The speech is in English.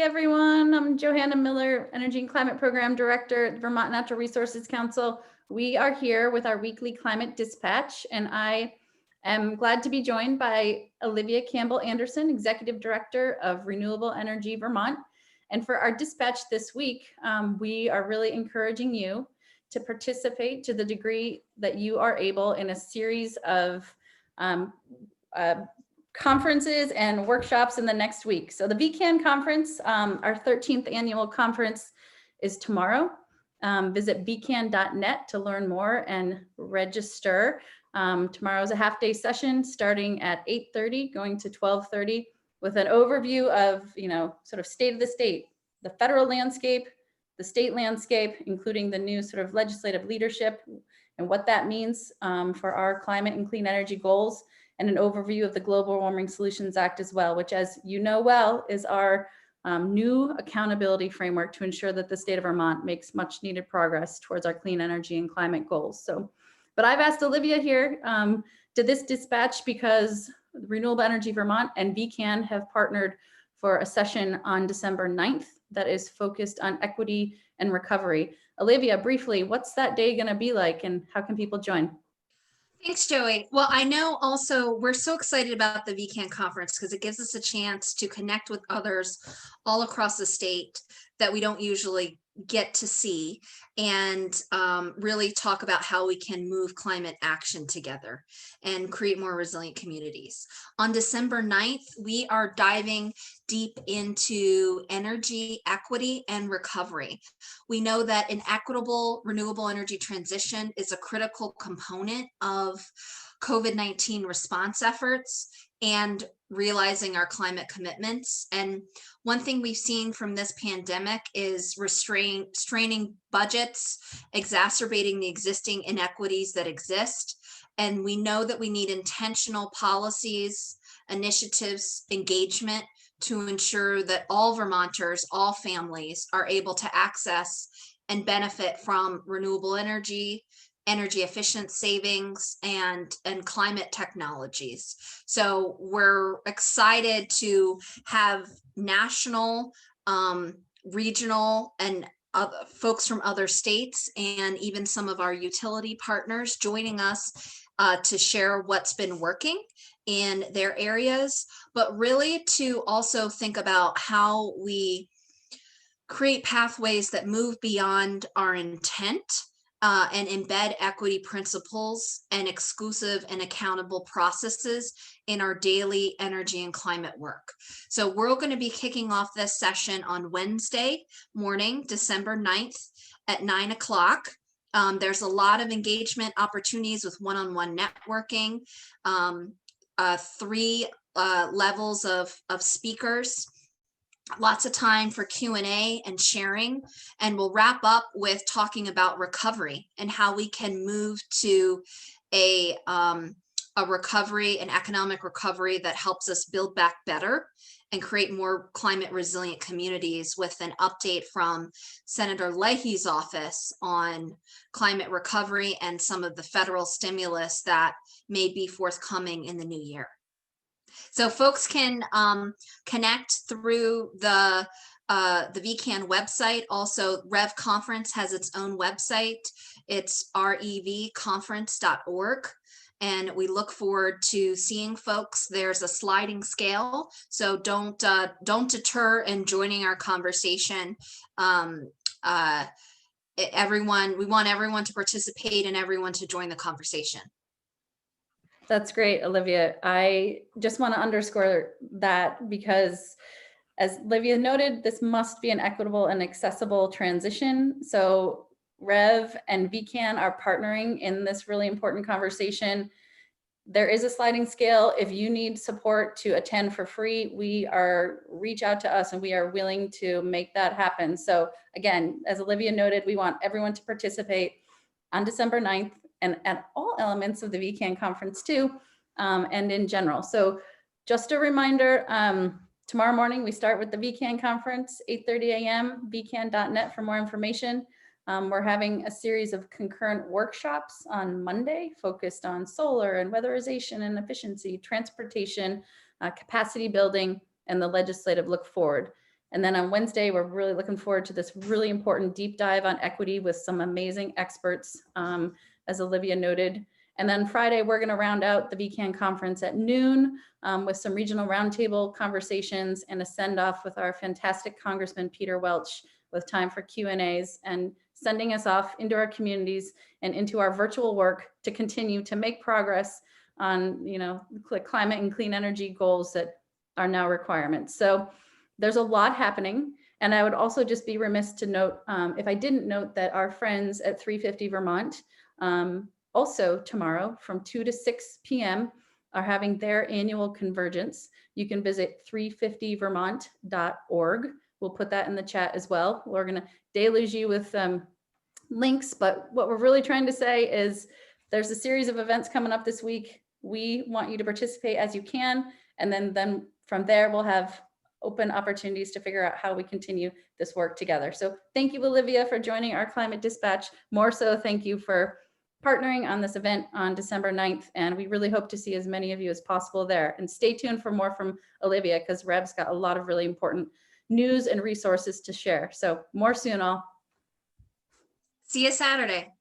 everyone. I'm Johanna Miller, Energy and Climate Program Director at the Vermont Natural Resources Council. We are here with our weekly climate dispatch, and I am glad to be joined by Olivia Campbell-Anderson, Executive Director of Renewable Energy Vermont. And for our dispatch this week, we are really encouraging you to participate to the degree that you are able in a series of conferences and workshops in the next week. So the VECAN conference, our 13th annual conference, is tomorrow. Visit vecan.net to learn more and register. Tomorrow is a half-day session starting at 8:30, going to 12:30, with an overview of, sort of state of the state, the federal landscape, the state landscape, including the new sort of legislative leadership and what that means for our climate and clean energy goals, and an overview of the Global Warming Solutions Act as well, which, as you know well, is our new accountability framework to ensure that the state of Vermont makes much needed progress towards our clean energy and climate goals. But I've asked Olivia here to this dispatch because Renewable Energy Vermont and VECAN have partnered for a session on December 9th that is focused on equity and recovery. Olivia, briefly, what's that day going to be like and how can people join? Thanks, Joey. Well, I know also we're so excited about the VECAN conference because it gives us a chance to connect with others all across the state that we don't usually get to see, and really talk about how we can move climate action together and create more resilient communities. On December 9th, we are diving deep into energy equity and recovery. We know that an equitable renewable energy transition is a critical component of COVID-19 response efforts and realizing our climate commitments. And one thing we've seen from this pandemic is straining budgets, exacerbating the existing inequities that exist. And we know that we need intentional policies, initiatives, engagement to ensure that all Vermonters, all families are able to access and benefit from renewable energy efficient savings, and climate technologies. So we're excited to have national, regional, and folks from other states, and even some of our utility partners joining us to share what's been working in their areas, but really to also think about how we create pathways that move beyond our intent and embed equity principles and exclusive and accountable processes in our daily energy and climate work. So we're going to be kicking off this session on Wednesday morning, December 9th at 9 o'clock. There's a lot of engagement opportunities with one-on-one networking, 3 levels of speakers, lots of time for Q&A and sharing, and we'll wrap up with talking about recovery and how we can move to a recovery, an economic recovery that helps us build back better and create more climate resilient communities, with an update from Senator Leahy's office on climate recovery and some of the federal stimulus that may be forthcoming in the new year. So folks can connect through the VECAN website. Also, Rev Conference has its own website. It's revconference.org. And we look forward to seeing folks. There's a sliding scale, so don't deter in joining our conversation. We want everyone to participate and everyone to join the conversation. That's great, Olivia. I just want to underscore that because, as Olivia noted, this must be an equitable and accessible transition. So Rev and VECAN are partnering in this really important conversation. There is a sliding scale. If you need support to attend for free, reach out to us and we are willing to make that happen. So again, as Olivia noted, we want everyone to participate on December 9th. And at all elements of the VECAN conference too, and in general. So just a reminder, tomorrow morning we start with the VECAN conference, 8:30 a.m., vecan.net for more information. We're having a series of concurrent workshops on Monday focused on solar and weatherization and efficiency, transportation, capacity building, and the legislative look forward. And then on Wednesday, we're really looking forward to this really important deep dive on equity with some amazing experts, as Olivia noted. And then Friday, we're going to round out the VECAN conference at noon with some regional roundtable conversations and a send off with our fantastic Congressman Peter Welch, with time for Q&As, and sending us off into our communities and into our virtual work to continue to make progress on, you know, climate and clean energy goals that are now requirements. So there's a lot happening. And I would also just be remiss to note, if I didn't note, that our friends at 350 Vermont, also tomorrow from 2 to 6 p.m. are having their annual convergence. You can visit 350vermont.org. We'll put that in the chat as well. We're going to deluge you with links, but what we're really trying to say is there's a series of events coming up this week. We want you to participate as you can, and then from there we'll have open opportunities to figure out how we continue this work together. So thank you, Olivia, for joining our Climate Dispatch. More so, thank you for partnering on this event on December 9th, and we really hope to see as many of you as possible there. And stay tuned for more from Olivia, because Reb's got a lot of really important news and resources to share. So more soon, all. See you Saturday.